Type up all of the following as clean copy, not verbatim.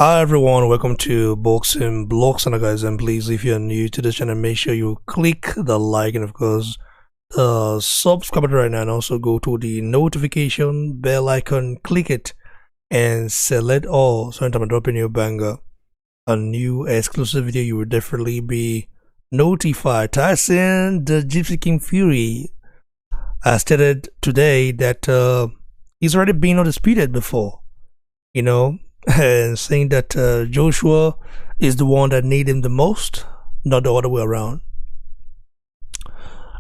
Hi everyone, welcome to Boxing Blocks and guys, and please if you're new to this channel make sure you click the like and of course subscribe button right now, and also go to the notification bell icon, click it and select all, so anytime I drop a new banger, a new exclusive video, you will definitely be notified. Tyson the Gypsy King Fury stated today that he's already been undisputed before, and saying that Joshua is the one that need him the most, not the other way around.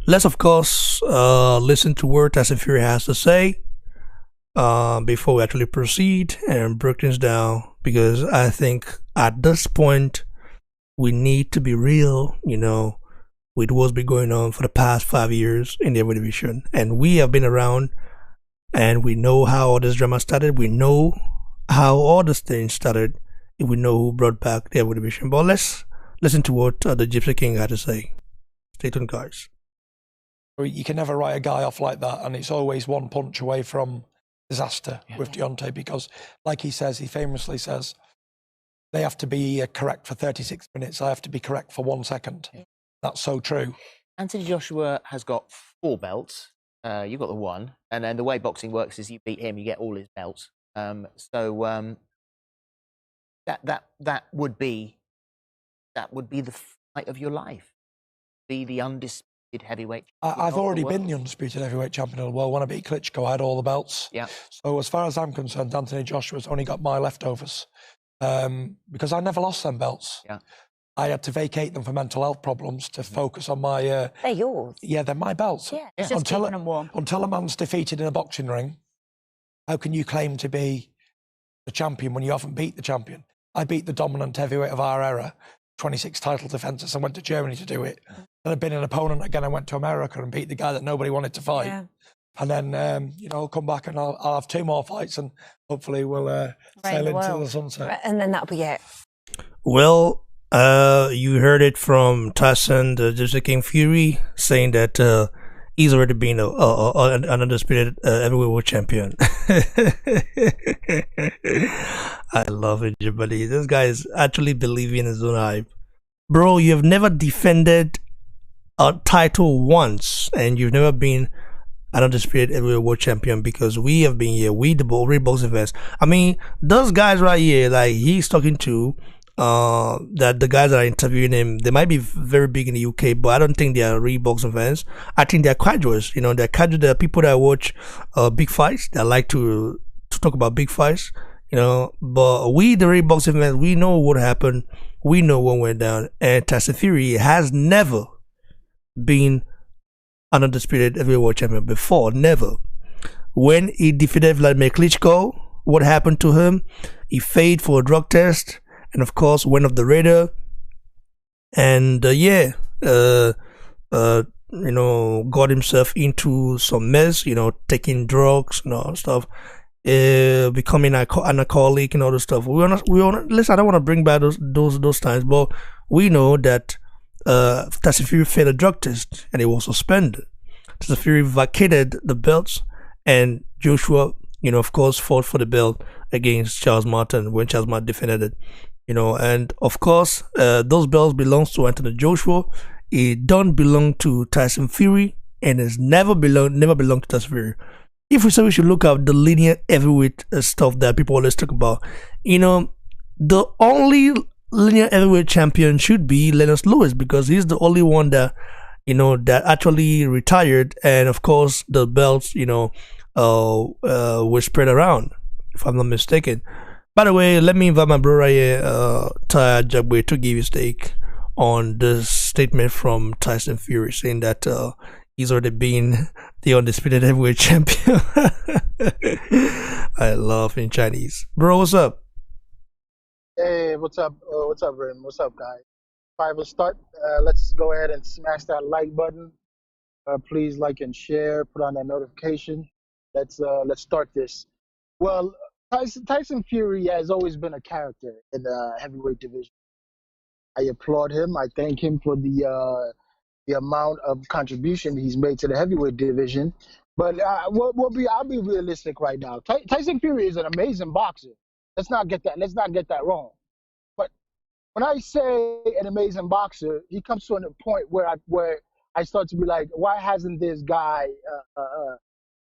Let's of course listen to what Tyson Fury has to say before we actually proceed and break things down, because I think at this point we need to be real, with what's been going on for the past 5 years in the heavyweight division, and we have been around and we know how all this drama started. We know how all this thing started. We know who brought back the heavyweight division. But let's listen to what the Gypsy King had to say. Stay tuned, guys. You can never write a guy off like that, and it's always one punch away from disaster with Deontay, because, like he says, he famously says, they have to be correct for 36 minutes. I have to be correct for 1 second. That's so true. Anthony Joshua has got 4 belts. You've got the 1, and then the way boxing works is you beat him, you get all his belts. That would be the fight of your life. Be the undisputed heavyweight. I've already been the undisputed heavyweight champion of the world. When I beat Klitschko, I had all the belts. Yeah. So as far as I'm concerned, Anthony Joshua's only got my leftovers, because I never lost them belts. Yeah. I had to vacate them for mental health problems to focus on my. They're yours. Yeah, they're my belts. Yeah, it's just keeping them warm. Until a man's defeated in a boxing ring, how can you claim to be the champion when you haven't beat the champion? I beat the dominant heavyweight of our era, 26 title defences. I went to Germany to do it. Then I've been an opponent again. I went to America and beat the guy that nobody wanted to fight. Yeah. And then, I'll come back and I'll have 2 more fights, and hopefully we'll sail into the sunset. Right, and then that'll be it. Well, you heard it from Tyson the Gypsy King Fury saying that he's already been an undisputed heavyweight world champion. I love it, buddy. This guy is actually believing in his own hype. Bro, you have never defended a title once, and you've never been an undisputed heavyweight world champion, because we have been here. We, the boxing fans. I mean, those guys right here, like he's talking to, that the guys that are interviewing him, they might be very big in the UK, but I don't think they are real boxing fans. I think they're casuals. They're casual. They're people that watch big fights. That like to talk about big fights. But we, the real boxing fans, we know what happened. We know what went down. And Tyson Fury has never been an undisputed heavyweight world champion before. Never. When he defeated Vladimir Klitschko, what happened to him? He failed for a drug test, and of course went off the radar, and got himself into some mess, taking drugs and all stuff, becoming an alcoholic and all this stuff. Listen, I don't want to bring back those times, but we know that Tyson Fury failed a drug test and he was suspended. Tyson Fury vacated the belts, and Joshua, of course, fought for the belt against Charles Martin when Charles Martin defended it. And of course, those belts belongs to Anthony Joshua. It don't belong to Tyson Fury, and it's never belonged to Tyson Fury. If we say we should look at the linear heavyweight stuff that people always talk about, the only linear heavyweight champion should be Lennox Lewis, because he's the only one that that actually retired, and of course the belts were spread around, if I'm not mistaken. By the way, let me invite my bro right here, Ty Jabwe, to give his take on this statement from Tyson Fury, saying that he's already been the undisputed heavyweight champion. I love in Chinese. Bro, what's up? Hey, what's up? What's up, Rim? What's up, guys? If I start, let's go ahead and smash that like button. Please like and share. Put on that notification. Let's start this. Well, Tyson Fury has always been a character in the heavyweight division. I applaud him. I thank him for the amount of contribution he's made to the heavyweight division. But I'll be realistic right now. Tyson Fury is an amazing boxer. Let's not get that wrong. But when I say an amazing boxer, he comes to a point where I start to be like, why hasn't this guy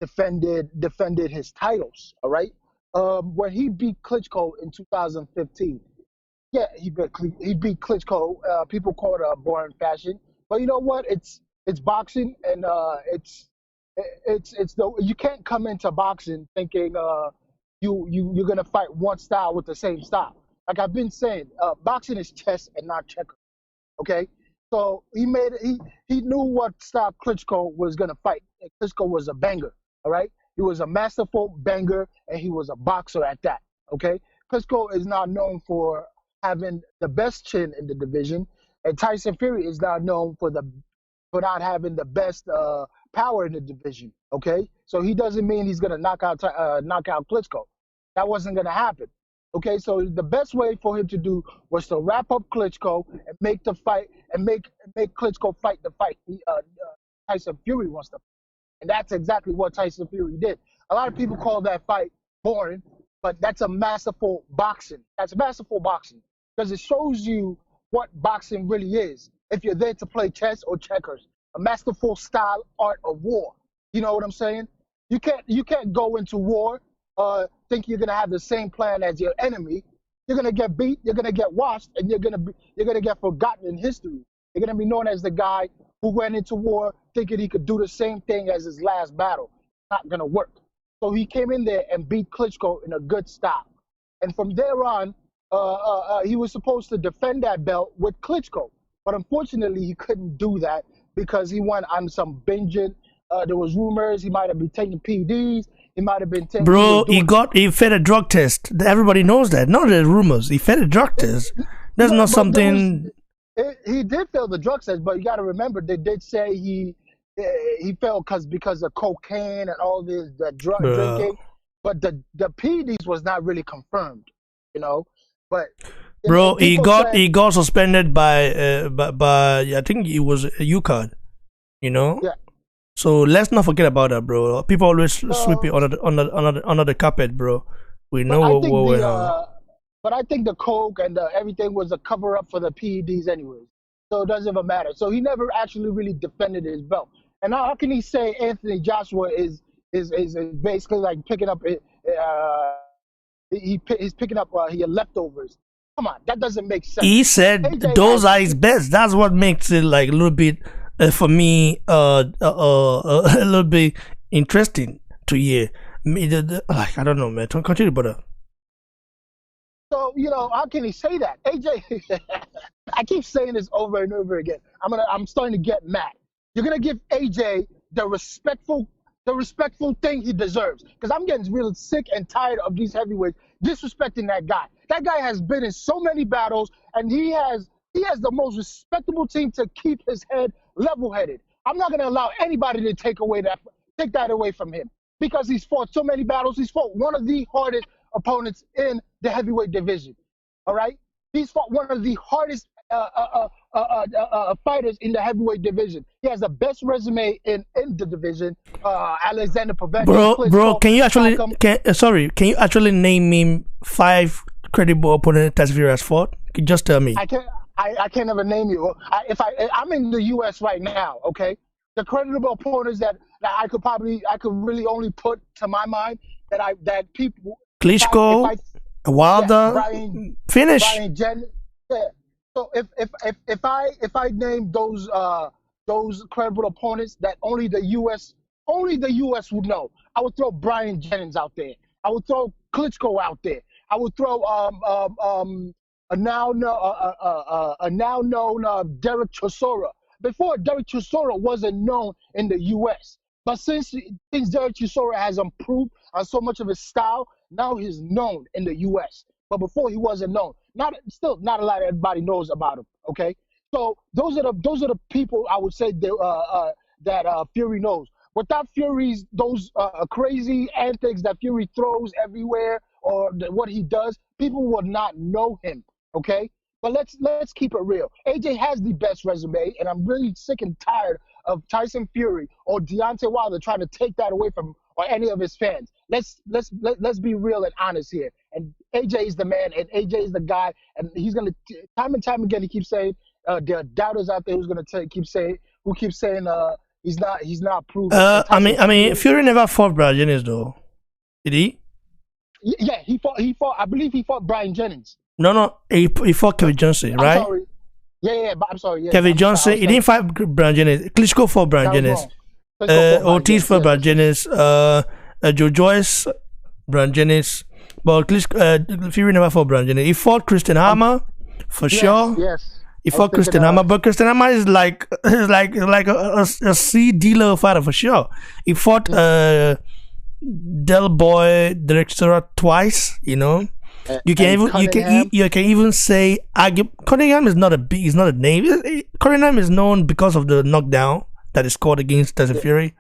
defended his titles? All right, when he beat Klitschko in 2015, yeah, he beat Klitschko. People call it a boring fashion, but you know what? It's boxing, and it's the you can't come into boxing thinking you're gonna fight one style with the same style. Like I've been saying, boxing is chess and not checkers. Okay, so he knew what style Klitschko was gonna fight. And Klitschko was a banger. All right, he was a masterful banger, and he was a boxer at that. Okay, Klitschko is now known for having the best chin in the division, and Tyson Fury is now known for not having the best power in the division. Okay, so he doesn't mean he's gonna knock out Klitschko. That wasn't gonna happen. Okay, so the best way for him to do was to wrap up Klitschko and make the fight and make Klitschko fight the fight Tyson Fury wants to. And that's exactly what Tyson Fury did. A lot of people call that fight boring, but that's a masterful boxing. That's masterful boxing because it shows you what boxing really is. If you're there to play chess or checkers, a masterful style art of war. You know what I'm saying? You can't go into war think you're gonna have the same plan as your enemy. You're gonna get beat, you're gonna get washed, and you're gonna get forgotten in history. You're gonna be known as the guy who went into war thinking he could do the same thing as his last battle. Not gonna work. So he came in there and beat Klitschko in a good style. And from there on, he was supposed to defend that belt with Klitschko. But unfortunately, he couldn't do that because he went on some binging. There was rumors he might have been taking PEDs. He might have been taking. Bro, he fed a drug test. Everybody knows that. Not the rumors. He fed a drug test. That's not something. He did fail the drug test, but you got to remember they did say he failed because of cocaine and all this the drug drinking. But the PEDs was not really confirmed, you know. But bro, he got suspended by I think it was a UCAD, you know. Yeah. So let's not forget about that, bro. People always sweep it under the carpet, bro. We know what went on. But I think the coke and everything was a cover up for the PEDs anyway. So it doesn't even matter. So he never actually really defended his belt. And how can he say Anthony Joshua is basically like picking up he's picking up your leftovers? Come on, that doesn't make sense. He said those are his best. That's what makes it like a little bit for me a little bit interesting to hear. I don't know, man. Continue, brother. So, how can he say that? AJ, I keep saying this over and over again. I'm starting to get mad. You're gonna give AJ the respectful thing he deserves. Because I'm getting really sick and tired of these heavyweights disrespecting that guy. That guy has been in so many battles, and he has the most respectable team to keep his head level-headed. I'm not gonna allow anybody to take that away from him. Because he's fought so many battles. He's fought one of the hardest opponents in the heavyweight division. All right, he's fought one of the hardest fighters in the heavyweight division. He has the best resume in the division. Alexander Povetkin. Bro, can you actually name me 5 credible opponents Tyson Fury has fought? Just tell me. I can't ever name you. I'm in the U.S. right now. Okay, the credible opponents that I could really only put to my mind that people. Klitschko, Wilder, finish. Brian Jennings. Yeah. So if I name those credible opponents that only the U.S. would know, I would throw Brian Jennings out there. I would throw Klitschko out there. I would throw a now known Derek Chisora. Before, Derek Chisora wasn't known in the U.S. But since Derek Chisora has improved on so much of his style, now he's known in the U.S. But before he wasn't known. Not a lot of everybody knows about him. Okay, so those are the people I would say that Fury knows. Without Fury's those crazy antics that Fury throws everywhere or what he does, people would not know him. Okay, but let's keep it real. AJ has the best resume, and I'm really sick and tired of Tyson Fury or Deontay Wilder trying to take that away from or any of his fans. let's be real and honest here. And AJ is the man, and AJ is the guy, and he's gonna time and time again. He keeps saying there are doubters out there who's gonna keep saying he's not proven. And Tyson Fury never fought Brad Jennings though. Did he? Yeah, he fought. I believe he fought Brian Jennings. No, he fought Kevin Johnson, right? I'm sorry. Yeah, but I'm sorry. Yeah, Kevin Johnson, he didn't fight Brian Jennings. Klitschko fought Brian Jennings. Ortiz fought Brian Jennings. Joe Joyce, Brian Jennings. But Fury never fought Brian Jennings. He fought Christian Hammer, for sure. Yes. He fought Christian Hammer, but Christian Hammer is like a C dealer fighter for sure. He fought Del Boy Director twice, you know. You can even say Cunningham is not a name. Cunningham is known because of the knockdown that is scored against Tyson Fury.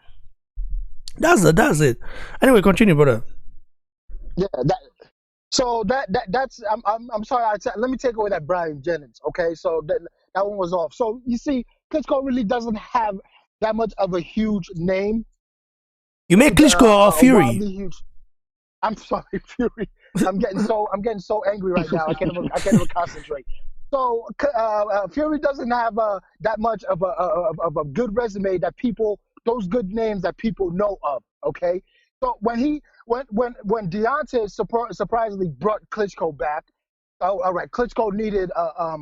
That's it. Anyway, continue, brother. Yeah, that's I'm sorry. Let me take away that Brian Jennings. Okay, so that one was off. So you see, Klitschko really doesn't have that much of a huge name. You make Klitschko or Fury? Huge. I'm sorry, Fury. I'm getting so angry right now. I can't even concentrate. So Fury doesn't have that much of a good resume that those good names that people know of. Okay, so when Deontay surprisingly brought Klitschko back, all right, Klitschko needed a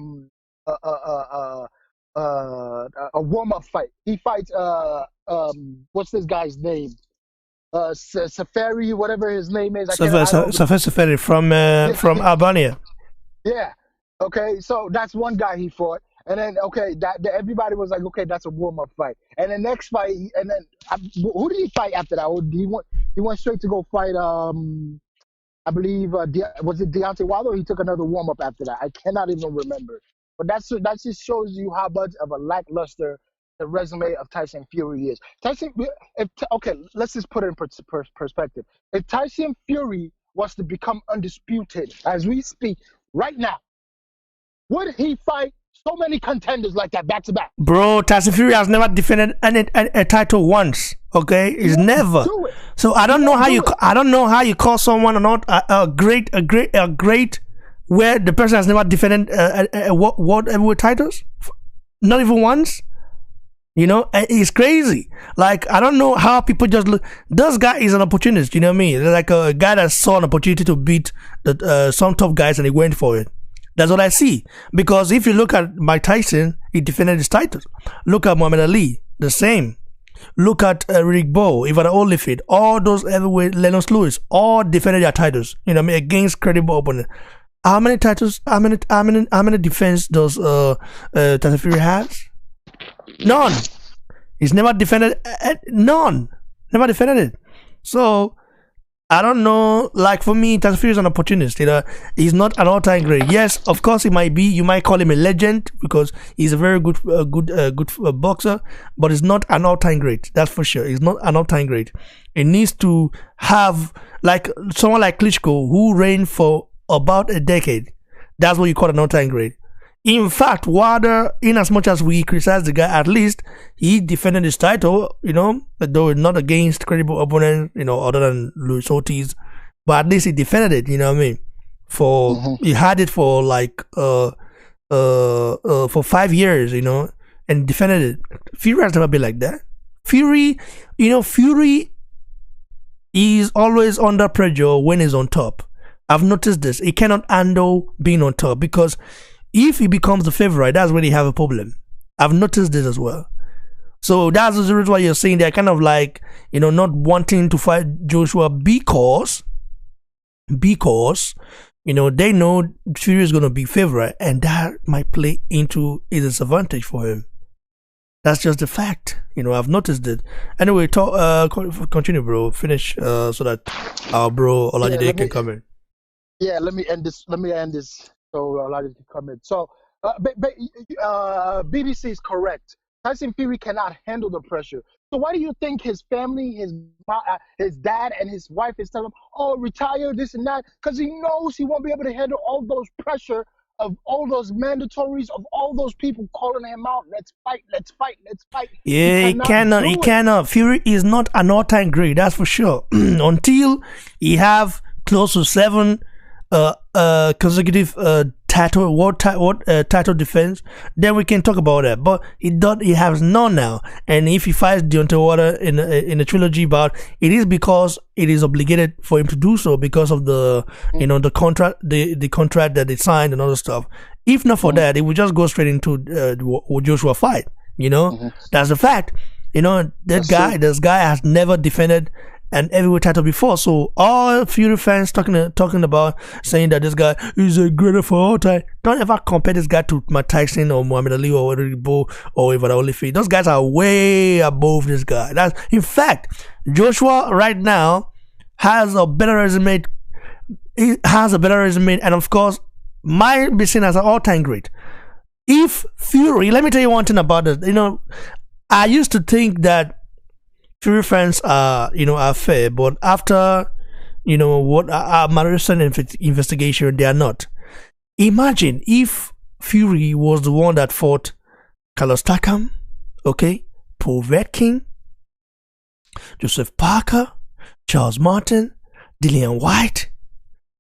warm up fight. He fights what's this guy's name? Safari, whatever his name is. Safari from Albania. Yeah. Okay. So that's one guy he fought, and then that everybody was like, okay, that's a warm up fight. And the next fight, and then who did he fight after that? He went straight to go fight. I believe was it Deontay Wilder? Or he took another warm up after that. I cannot even remember. But that just shows you how much of a lackluster the resume of Tyson Fury is. Let's just put it in perspective. If Tyson Fury was to become undisputed as we speak right now, would he fight so many contenders like that back to back? Bro, Tyson Fury has never defended a title once. Okay, he's never. So I don't know how you call someone not a great where the person has never defended world heavyweight titles, not even once. You know, it's crazy. Like, I don't know how people just look. This guy is an opportunist, you know what I mean? Like a guy that saw an opportunity to beat some tough guys and he went for it. That's what I see. Because if you look at Mike Tyson, he defended his titles. Look at Muhammad Ali, the same. Look at Rick Bowe, Evander Holyfield, all those heavyweight, Lennox Lewis, all defended their titles, you know what I mean, against credible opponents. How many titles, how many defense does Tyson Fury has? None. He's never defended none. Never defended it. So I don't know. Like for me, Tyson Fury is an opportunist. You know, he's not an all-time great. Yes, of course, he might be. You might call him a legend because he's a very good boxer, but he's not an all-time great. That's for sure. He's not an all-time great. He needs to have like someone like Klitschko who reigned for about a decade. That's what you call an all-time great. In fact, Wilder, in as much as we criticize the guy, at least he defended his title, you know, though not against credible opponents, you know, other than Luis Ortiz, but at least he defended it, you know what I mean? He had it for like for 5 years, you know, and defended it. Fury has never been like that. Fury is always under pressure when he's on top. I've noticed this. He cannot handle being on top because if he becomes the favorite, that's when he have a problem. I've noticed this as well. So that's the reason why you're saying they're kind of like, you know, not wanting to fight Joshua because, you know, they know Fury is going to be favorite and that might play into his disadvantage for him. That's just the fact. You know, I've noticed it. Anyway, continue, bro. Finish so that our bro Olajide can come in. Yeah, let me end this. So Olajide can come in. So, BBC is correct. Tyson Fury cannot handle the pressure. So why do you think his family, his dad and his wife is telling him, "Oh, retire this and that," because he knows he won't be able to handle all those pressure of all those mandatories, of all those people calling him out, let's fight, let's fight, let's fight. Yeah, he cannot. He cannot. Fury is not an all-time great, that's for sure. Until he have close to 7 consecutive title defense, then we can talk about that. But he has none now. And if he fights Deontay Wilder in a trilogy bout, it is because it is obligated for him to do so because of the the contract that they signed and other stuff. If not for that, it would just go straight into Joshua fight. That's the fact. This guy has never defended an heavyweight title before. So all Fury fans talking about saying that this guy is a greater for all time. Don't ever compare this guy to Tyson or Muhammad Ali or Ribo or Evander Holyfield. Those guys are way above this guy. In fact, Joshua right now has a better resume. He has a better resume, and of course, might be seen as an all-time great. If Fury, let me tell you one thing about it. I used to think that Fury fans are fair, but after what my recent investigation, they are not. Imagine if Fury was the one that fought Carlos Takam, Paul Vetkin, Joseph Parker, Charles Martin, Dillian White,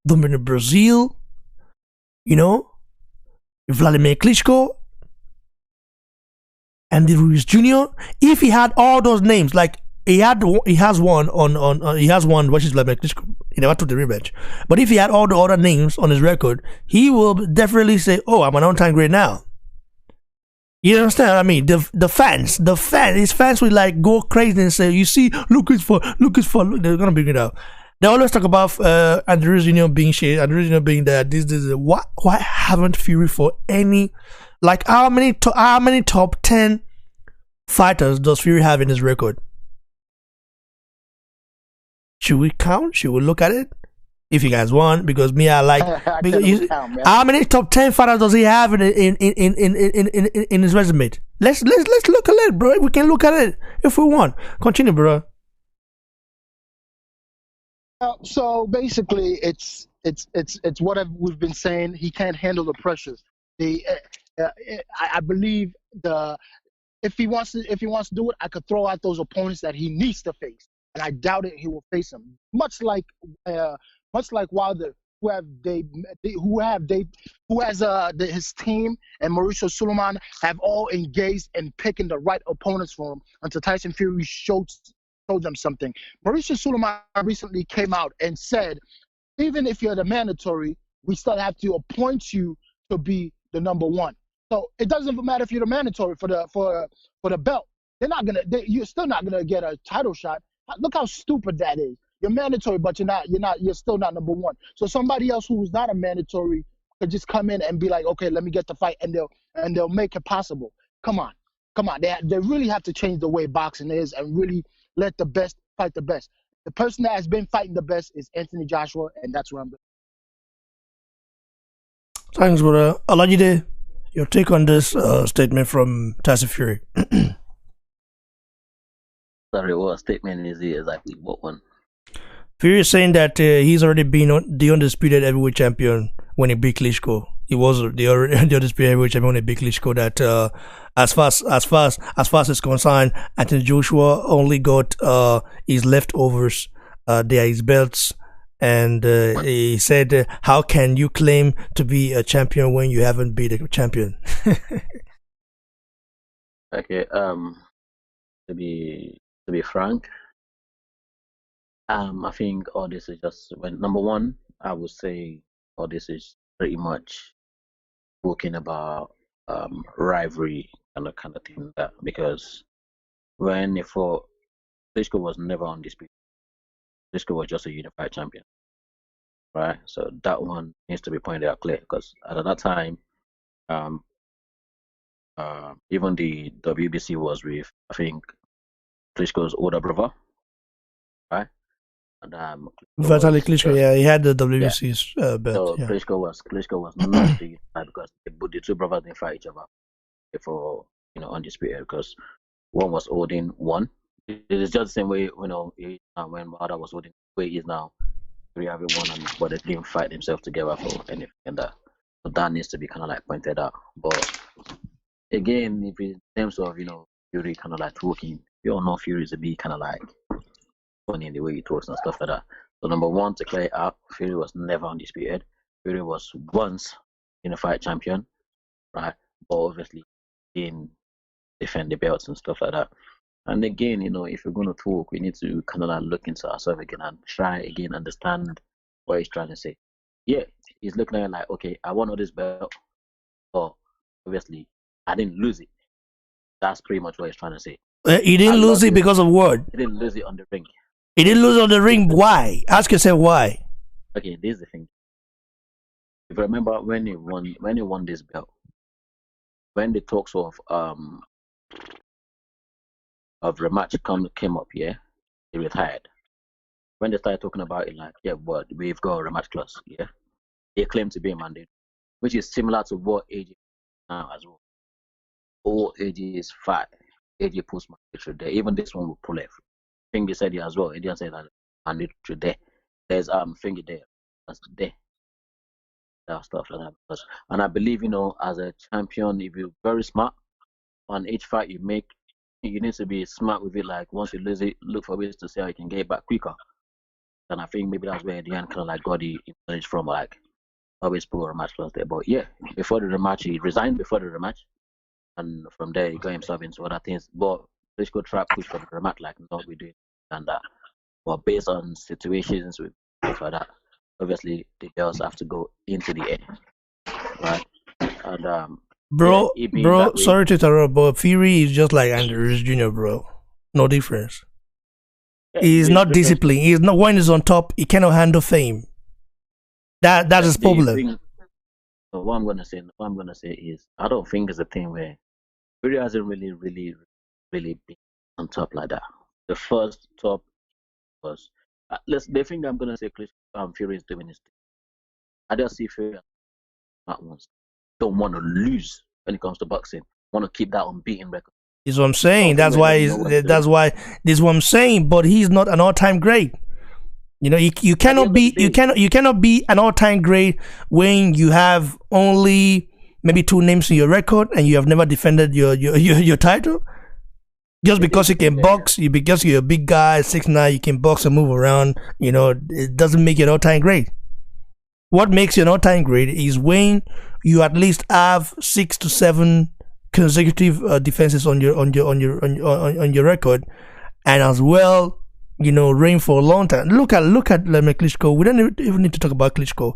Dominic Brazil, Vladimir Klitschko, Andy Ruiz Jr. If he had all those names, like he has one which is Vladimir Klitschko. He never took the rematch. But if he had all the other names on his record, he will definitely say, "Oh, I'm an all-time great now." You understand what I mean? His fans will like go crazy and say, "You see, Lucas for." They're gonna bring it up. They always talk about Andy Ruiz Jr. being shit, Andy Ruiz Jr. being that. Why haven't Fury for any? Like how many top 10 fighters does Fury have in his record? Should we count? Should we look at it? If you guys want, because me, I like. How many top 10 fighters does he have in his resume? Let's look at it, bro. We can look at it if we want. Continue, bro. So basically, it's what we've been saying. He can't handle the pressures. I believe if he wants to do it, I could throw out those opponents that he needs to face, and I doubt it he will face them. Much like Wilder, who has his team and Mauricio Sulaiman have all engaged in picking the right opponents for him until Tyson Fury showed them something. Mauricio Sulaiman recently came out and said, even if you're the mandatory, we still have to appoint you to be the number one. So it doesn't matter if you're the mandatory for the belt. You're still not gonna get a title shot. Look how stupid that is. You're mandatory, but you're still not number one. So somebody else who's not a mandatory could just come in and be like, okay, let me get the fight, and they'll make it possible. Come on. They really have to change the way boxing is and really let the best fight the best. The person that has been fighting the best is Anthony Joshua, and that's where I'm going. Thanks, brother. Alajide, your take on this statement from Tyson Fury. Sorry, what statement is it exactly? What one? Fury is saying that he's already been the undisputed heavyweight champion when he beat Klitschko. He was the undisputed heavyweight champion when he beat Klitschko. That as far as it's concerned, Anthony Joshua only got his leftovers. They are his belts. And he said, "How can you claim to be a champion when you haven't been a champion?" Okay. To be frank, I think all this is just number one. I would say all this is pretty much talking about rivalry and the kind of thing because when if Klitschko was never undisputed, Klitschko was just a unified champion. Right, so that one needs to be pointed out clear because at that time, even the WBC was with I think Klitschko's older brother, right? And Vitaly Klitschko, yeah, he had the WBC's belt. So yeah. Klitschko was not the because the two brothers didn't fight each other for undisputed because one was holding one. It is just the same way when Wilder was holding where he is now. We have one, but they didn't fight themselves together for anything and that. So that needs to be kind of like pointed out. But again, if in terms of Fury kind of like talking, we all know Fury is a bit kind of like funny in the way he talks and stuff like that. So number one, to clear it up, Fury was never undisputed. Fury was once unified champion, right? But obviously didn't defend the belts and stuff like that. And again, if we're going to talk, we need to kind of like look into ourselves again and try again understand what he's trying to say. Yeah, he's looking at it like, okay, I won all this belt, but obviously I didn't lose it. That's pretty much what he's trying to say. He didn't lose it because of what? He didn't lose it on the ring. He didn't lose on the ring. Why? Ask yourself why. Okay, this is the thing. If you remember when he won this belt, when the talks of rematch came up, yeah, he retired. When they started talking about it, like, yeah, but we've got a rematch clause, yeah, he claimed to be a mandate, which is similar to what AJ now as well. All AJ is fat. AJ puts mandatory there. Even this one will pull it. Finger said it as well. AJ said that mandatory there. There's finger there. That's there. That stuff like that. And I believe, as a champion, if you're very smart on each fight you make, you need to be smart with it. Like once you lose it, look for ways to see how you can get it back quicker. And I think maybe that's where Diane kind of like got the knowledge from, like always put a rematch clause there. But yeah, before the rematch, he resigned before the rematch, and from there he got himself into other things. But Klitschko tried push for the rematch, like no, we do and that. But based on situations with stuff like that, obviously the girls have to go into the air, right? And Bro, way, sorry to interrupt, but Fury is just like Andrews Jr., bro. No difference. yeah, He's not disciplined. He's not, when he's on top, he cannot handle fame. That's his problem. So what I'm gonna say is, I don't think it's a thing where Fury hasn't really been on top like that. The first top was the thing I'm gonna say Fury is doing is I just see Fury at once. Don't want to lose when it comes to boxing. Want to keep that unbeaten record. Is what I'm saying. That's why. This is what I'm saying. But he's not an all-time great. You cannot be an all-time great when you have only maybe 2 names in your record and you have never defended your title. Just because you can box, because you're a big guy, 6'9", you can box and move around. It doesn't make you an all-time great. What makes you an all-time great is when you at least have 6 to 7 consecutive defenses on your record, and as well, reign for a long time. Look at Klitschko. We don't even need to talk about Klitschko.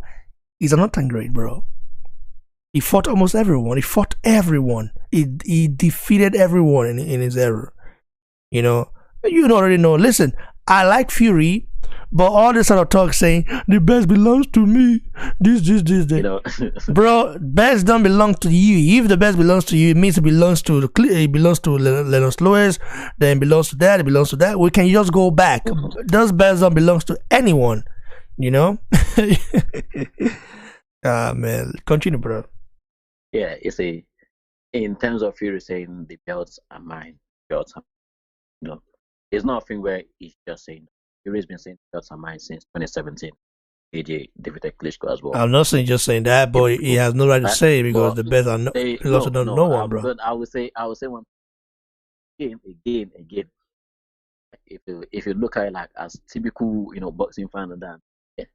He's an all-time great, bro. He fought almost everyone. He fought everyone. He defeated everyone in his era. You already know. Listen, I like Fury, but all this sort of talk saying the best belongs to me. This. Bro, best don't belong to you. If the best belongs to you, it means it belongs to Lennox Lewis. Then it belongs to that. It belongs to that. We can just go back. Those belts don't belong to anyone. Man, continue, bro. Yeah, in terms of Fury saying the belts are mine, belts are it's not a thing where he's just saying. Fury's been saying the belts are mine since 2017. AJ defeated Klitschko as well. I'm not saying just saying that, but he has no right to say it because the belts are no one, bro. But I would say one again. If you look at it like as typical, boxing fan and that, yeah,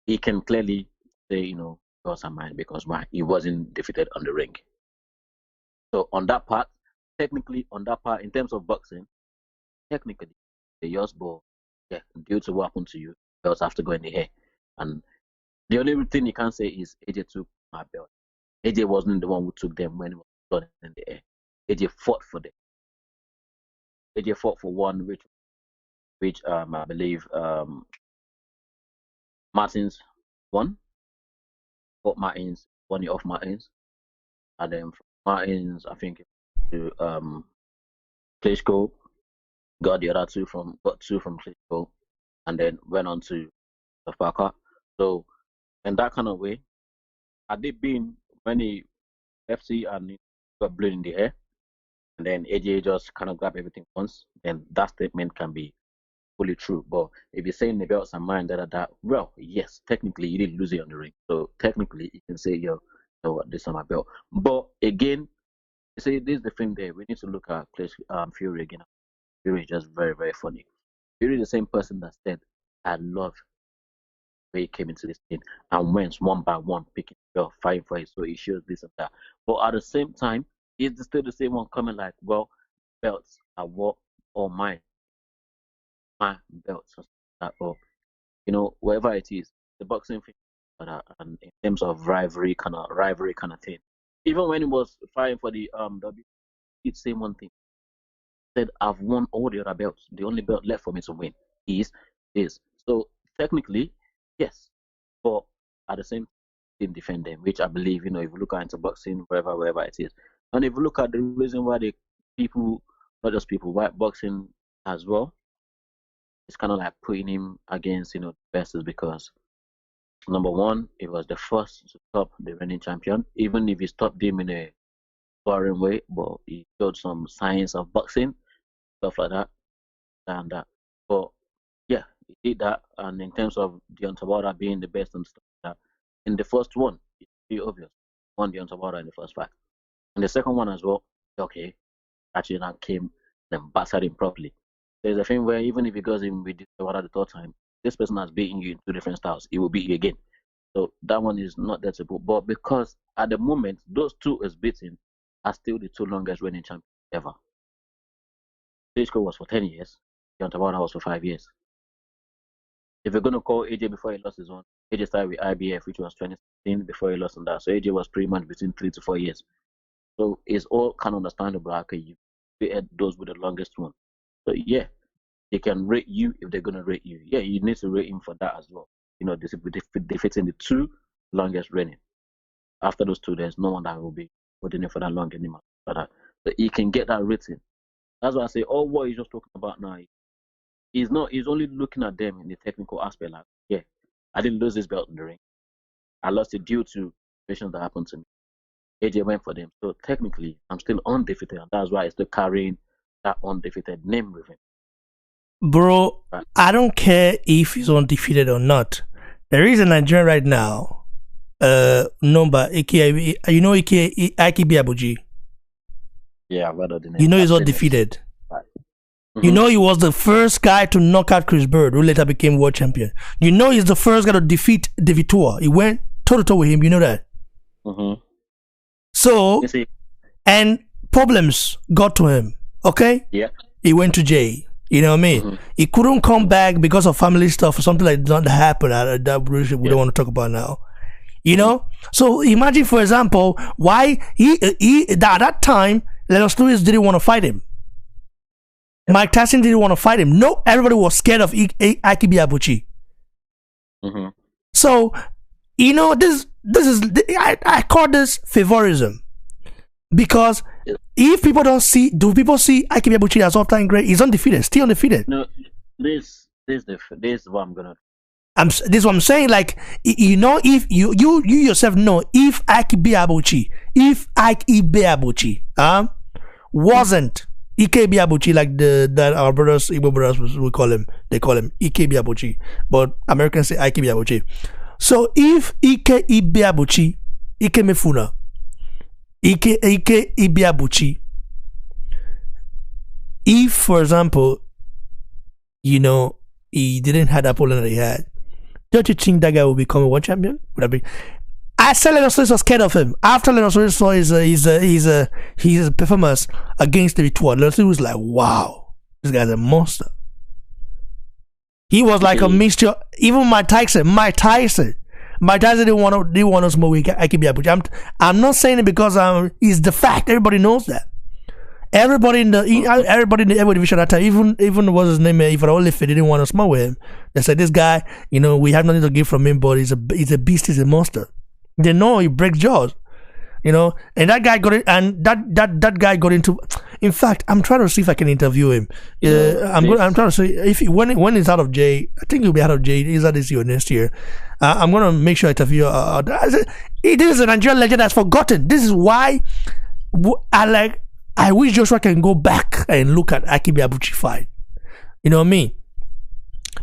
he can clearly say, belts are mine because why? He wasn't defeated on the ring. So on that part, in terms of boxing, technically, the yours ball, yeah, due to what happened to you, belts have to go in the air. And the only thing you can say is AJ took my belt. AJ wasn't the one who took them when it was done in the air. AJ fought for them. AJ fought for one, which I believe Martins won. Fought Martins, won it off Martins, and then from Martins, I think to Klitschko got the other two from Klitschko, and then went on to the Parker. So in that kind of way, had it been when he FC and he got blown in the air, and then AJ just kind of grabbed everything once, then that statement can be fully true. But if you're saying the belts are mine, that, well, yes, technically you didn't lose it on the ring. So technically you can say, yo, you know what, this is my belt. But again, you see, this is the thing there. We need to look at Fury again. Fury is just very, very funny. Fury is the same person that said, I love the way he came into this thing and went one by one, picking the belt, fighting for it. So he shows this and that. But at the same time, he's still the same one coming like, well, belts are what all mine. My belts or whatever it is, the boxing thing, and in terms of rivalry kind of thing. Even when he was fighting for the W, he'd say one thing. He said, I've won all the other belts. The only belt left for me to win is this. So technically, yes, but at the same time, didn't defend them, which I believe, if you look into boxing, wherever it is, and if you look at the reason why not just people, why boxing as well, it's kind of like putting him against, the best is because, number one, he was the first to stop the reigning champion, even if he stopped him in a boring way, but he showed some science of boxing, stuff like that, and that. But yeah, he did that, and in terms of Deontay Wilder being the best and stuff like that, in the first one, it's pretty obvious. Won Deontay Wilder in the first fight. And the second one as well, okay, actually that came, then battered him properly. There's a thing where even if he goes in with Deontay Wilder the third time, this person has beaten you in two different styles. He will beat you again. So that one is not that simple. But because at the moment, those two is beaten are still the two longest reigning champions ever. Klitschko was for 10 years. Deontay Wilder was for 5 years. If you're going to call AJ before he lost his own, AJ started with IBF, which was 2016 before he lost on that. So AJ was pretty much between 3 to 4 years. So it's all kind of understandable. Okay, you beat those with the longest one. So yeah, they can rate you if they're going to rate you. Yeah, you need to rate him for that as well. Defeating the two longest reigning. After those two, there's no one that will be putting it for that long anymore. So he can get that rating. That's why I say all what he's just talking about now. He's only looking at them in the technical aspect. Like, yeah, I didn't lose this belt in the ring. I lost it due to situations that happened to me. AJ went for them. So technically, I'm still undefeated, and that's why he's still carrying that undefeated name with him. Bro, right. I don't care if he's undefeated or not. There is a Nigerian right now, number aka Ike Biabuji. Yeah, I've heard of the name. You know he's undefeated. Right. Mm-hmm. He was the first guy to knock out Chris Bird, who later became world champion. He's the first guy to defeat the Vitor. He went toe-to-toe with him, you know that? Mm-hmm. So, and problems got to him, okay? Yeah. He went to jail. You know what I mean? Mm-hmm. He couldn't come back because of family stuff or something like that happened. That we don't want to talk about now. So imagine, for example, why he at that time, Lennox Lewis didn't want to fight him. Mike Tyson didn't want to fight him. No, everybody was scared of Ike Biabuchi. Mm-hmm. So, this is I call this favorism. Because if people do people see Ike Biabuchi as all-time great? He's undefeated, still undefeated. No, this is what I'm gonna. This is what I'm saying. Like, if you yourself know, if Ike Biabuchi wasn't Ike Biabuchi, like that our brothers, Igbo brothers, we call him. They call him Ike Biabuchi, but Americans say Ike Biabuchi. So if Ike Biabuchi, Ike Mefuna, Ike Ibiabuchi, if, for example, he didn't have that problem that he had, don't you think that guy will become a world champion? Would that be? I said Lennox Lewis was scared of him. After Lennox Lewis saw his performance against the Vitor, Lennox Lewis was like, wow, this guy's a monster. He was like a mixture. Even Mike Tyson didn't want to smoke with Ike Biabuchi. I'm not saying it because it's the fact. Everybody knows that. Everybody in the Evo division at that time, even what's his name, if only if they didn't want to smoke with him, they said this guy, we have nothing to give from him, but he's a beast, he's a monster. They know he breaks jaws, and that guy got it, and that guy got into. In fact, I'm trying to see if I can interview him. I'm trying to see if when he's out of jail. I think he'll be out of jail either this year or next year. I'm gonna make sure I interview. It is a Nigerian legend that's forgotten. This is why I wish Joshua can go back and look at Ike Biabuchi fight. You know what I mean?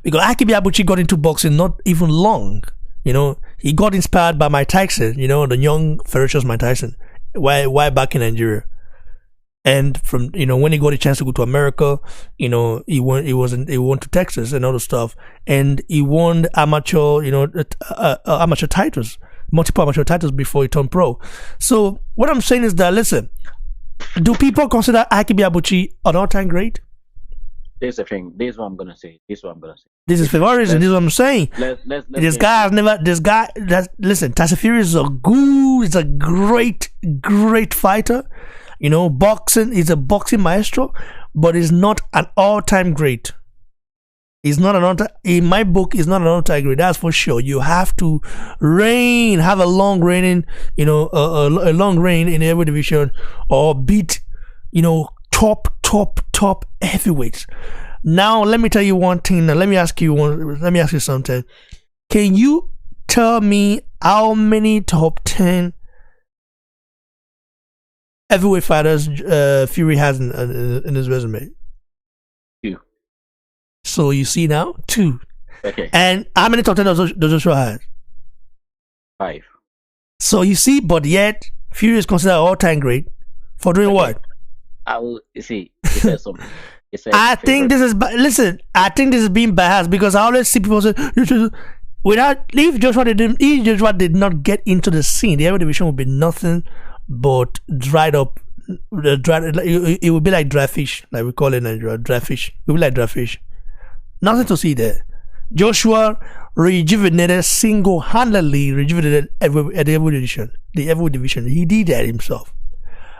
because Akibi Abuchi got into boxing not even long. You know, he got inspired by Mike Tyson. You know, the young ferocious Mike Tyson. Why back in Nigeria? And from when he got a chance to go to America, he went to Texas and all the stuff, and he won amateur amateur titles, multiple amateur titles before he turned pro. So what I'm saying is that, listen, do people consider Akibi Abuchi an all-time great? This is the thing. This is what I'm gonna say. This is for what reason. This is what I'm saying. Let's this guy has never. This guy. Listen, Tyson Fury is a great fighter. Boxing is a boxing maestro, but he's not an all-time great. He's not an all-time. In my book, he's not an all-time great. That's for sure. You have to have a long reign in, a long reign in every division, or beat, top heavyweights. Now, let me tell you one thing. Now, let me ask you something. Can you tell me how many top 10 heavyweight fighters Fury has in his resume? 2. So you see now, 2. Okay. And how many top 10 does Joshua have? 5. So you see, but yet Fury is considered all-time great for doing what? I will see. He said something. I think this is being biased, because I always see people say, if Joshua did not get into the scene, the heavyweight division would be nothing but dried up. It would be like dry fish, like we call it in Nigeria, dry fish. It would be like dry fish. Nothing to see there. Joshua single-handedly rejuvenated the heavyweight division. He did that himself.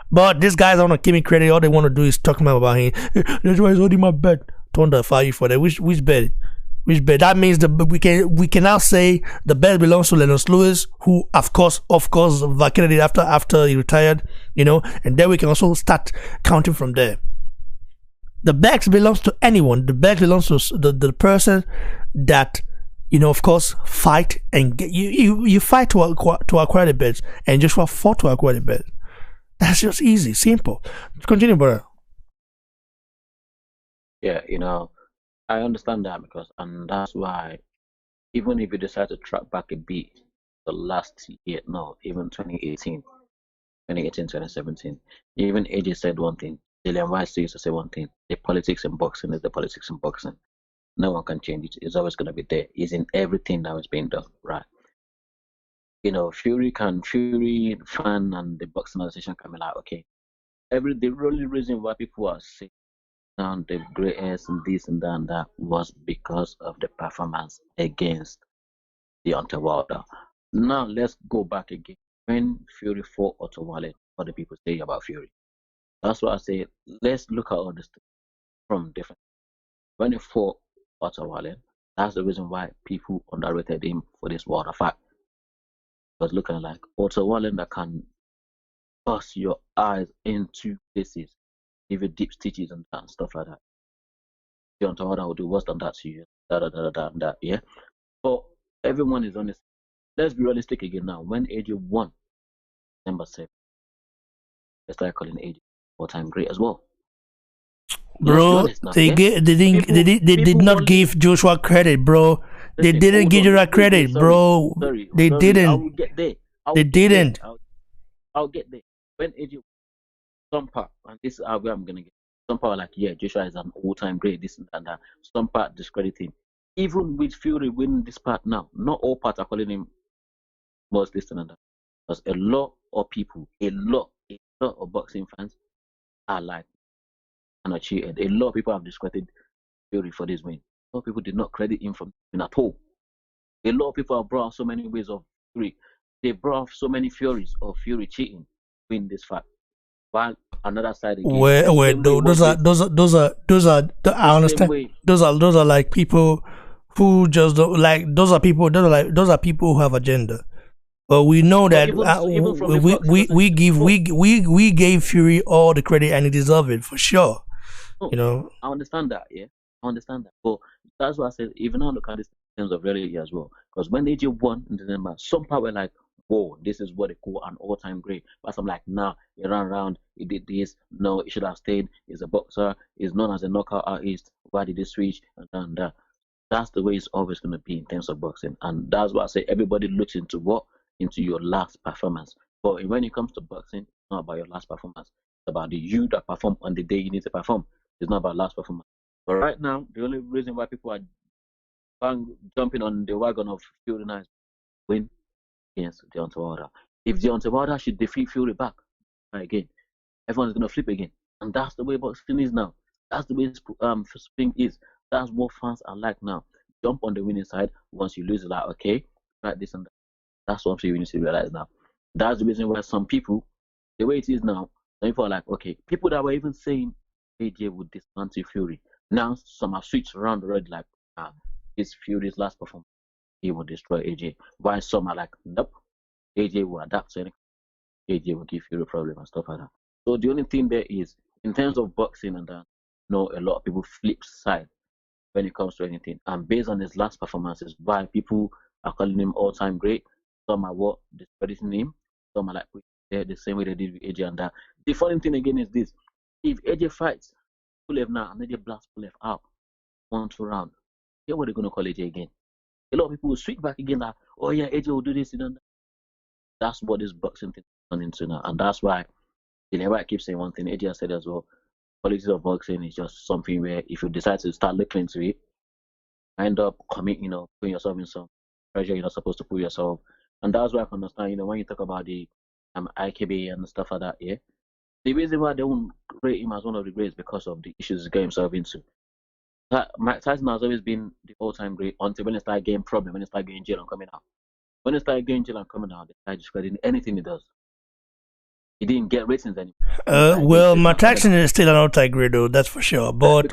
But these guys don't want to give me credit. All they want to do is talk about him. That's why he's holding my bet. Thunder fire for that. Which bet? Which bet? That means that we can now say the bet belongs to Lennox Lewis, who of course vacated it after he retired. And then we can also start counting from there. The bet belongs to anyone. The bet belongs to the person that of course, fight and get you fight to acquire the bet, and Joshua fought to acquire the bet. That's just easy, simple. Continue, brother. Yeah, I understand that, and that's why, even if you decide to track back a bit, the last year, no, even 2018, 2017, even AJ said one thing, Dillian White used to say one thing: the politics in boxing is the politics in boxing. No one can change it. It's always going to be there. It's in everything that was being done, right? Fury fan and the boxing association can be like, okay, the only reason why people are saying now the greatest and this and that and that was because of the performance against Deontay Wilder. Now let's go back again. When Fury fought Otto Wallin, what do people say about Fury? That's why I say, let's look at all this from different. When he fought Otto Wallin, that's the reason why people underrated him for this Wilder fight. Was looking like Otto Wallin that can bust your eyes into places, give you deep stitches and stuff like that. Deontay Wilder will do worse than that to you. That. Yeah. But everyone is honest. Let's be realistic again now. When AJ won December 7th, they started calling AJ all-time great as well. Bro, they did not give Joshua credit, bro. They didn't give Joshua credit, bro. They didn't. I will get there. They didn't. I'll get there. When AJ, some part, and this is where I'm gonna get. Some part like, yeah, Joshua is an all-time great, this and that. Some part discredit him. Even with Fury winning this part now, not all parts are calling him most this and that. Because a lot of people, a lot of boxing fans are like, and cheated. A lot of people have discredited Fury for this win. A lot of people did not credit him for this win at all. A lot of people have brought up so many ways of Fury. They brought up so many theories of Fury cheating to win this fight. While another side again. Those are. I understand. Those are like people who just don't like. Those are people who have agenda. But we know that we gave Fury all the credit and he deserved it for sure. I understand that, yeah. I understand that. But that's why I said, even now look at this in terms of reality as well. Because when AJ won in December, some people were like, whoa, this is what they call an all-time great. But I'm like, nah, he ran around, he did this. No, he should have stayed. He's a boxer. He's known as a knockout artist. Why did he switch? And that. That's the way it's always going to be in terms of boxing, and that's why I say everybody looks into what into your last performance. But when it comes to boxing, it's not about your last performance. It's about the you that perform on the day you need to perform. It's not about last performance. But right now, the only reason why people are jumping on the wagon of Fury now is win against Deontay Wilder. If Deontay Wilder should defeat Fury back again, everyone's gonna flip again, and that's the way boxing is now. That's the way spring is. That's what fans are like now. Jump on the winning side. Once you lose, it's like okay, right, this and that. That's what you need to realize now. That's the reason why some people, the way it is now, some people are like, okay, people that were even saying AJ would dismantle Fury. Now some have switched around already, like, it's Fury's last performance, he will destroy AJ. Why some are like, nope, AJ will adapt to anything. AJ will give Fury a problem and stuff like that. So the only thing there is, in terms of boxing and that, a lot of people flip side when it comes to anything. And based on his last performances, why people are calling him all-time great. Some are what discrediting him. Some are like the same way they did with AJ and that. The funny thing again is this: if AJ fights Pulev now and AJ blasts Pulev out 1-2 round, hear what they're gonna call AJ again. A lot of people will switch back again like, oh yeah, AJ will do this and that. That's what this boxing thing is turning into now, and that's why I keep saying one thing. AJ has said as well. Politics of boxing is just something where if you decide to start looking into it, end up putting yourself in some pressure you're not supposed to put yourself. And that's why I can understand, when you talk about the IKB and stuff like that, yeah. The reason why they won't rate him as one of the greats because of the issues he got himself into. Mike Tyson has always been the all-time great until when he started getting problems, when he started getting jail and coming out. When he started getting jail and coming out, they started discrediting anything he does. He didn't get ratings anymore. Well, Mike Tyson is still an all-time great, though. That's for sure. But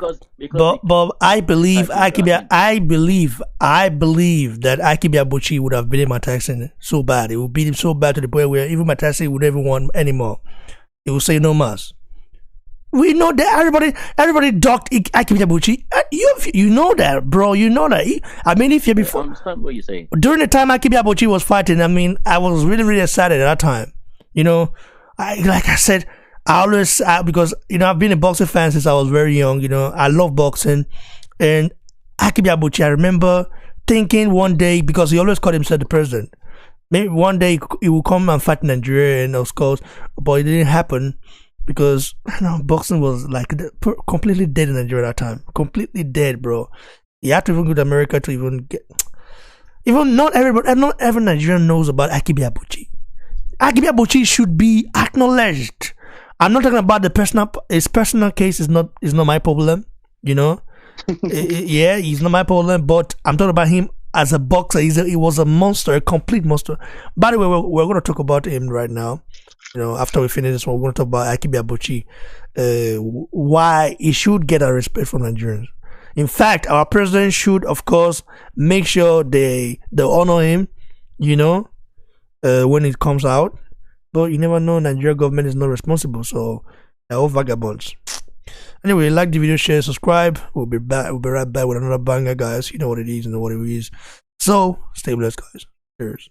I believe I believe that Akibi Abuchi would have beaten Mike Tyson so bad. It would beat him so bad to the point where even Mike Tyson would never want anymore. He would say no mas. We know that everybody docked Akibi Abuchi. You know that, bro. You know that. I mean, if you before, I understand what you're saying. During the time Akibi Abuchi was fighting, I mean, I was really, really excited at that time. Like I said, I always, because, I've been a boxing fan since I was very young, I love boxing. And Akibi Abuchi, I remember thinking one day, because he always called himself the president, maybe one day he will come and fight Nigeria, and of course, but it didn't happen because, boxing was like completely dead in Nigeria at that time. Completely dead, bro. You have to even go to America to even get, not every Nigerian knows about Akibi Abuchi. Akibi Abuchi should be acknowledged. I'm not talking about his personal case is not my problem, yeah, he's not my problem, but I'm talking about him as a boxer. He was a monster, a complete monster. By the way, we're going to talk about him right now. After we finish this one, we're going to talk about Akibi Abuchi, why he should get a respect from Nigerians. In fact, our president should, of course, make sure they honor him, when it comes out. But you never know, Nigeria government is not responsible, so they're all vagabonds. Anyway, like the video, share, subscribe. We'll be right back with another banger, guys. You know what it is and what it is. So stay blessed, guys. Cheers.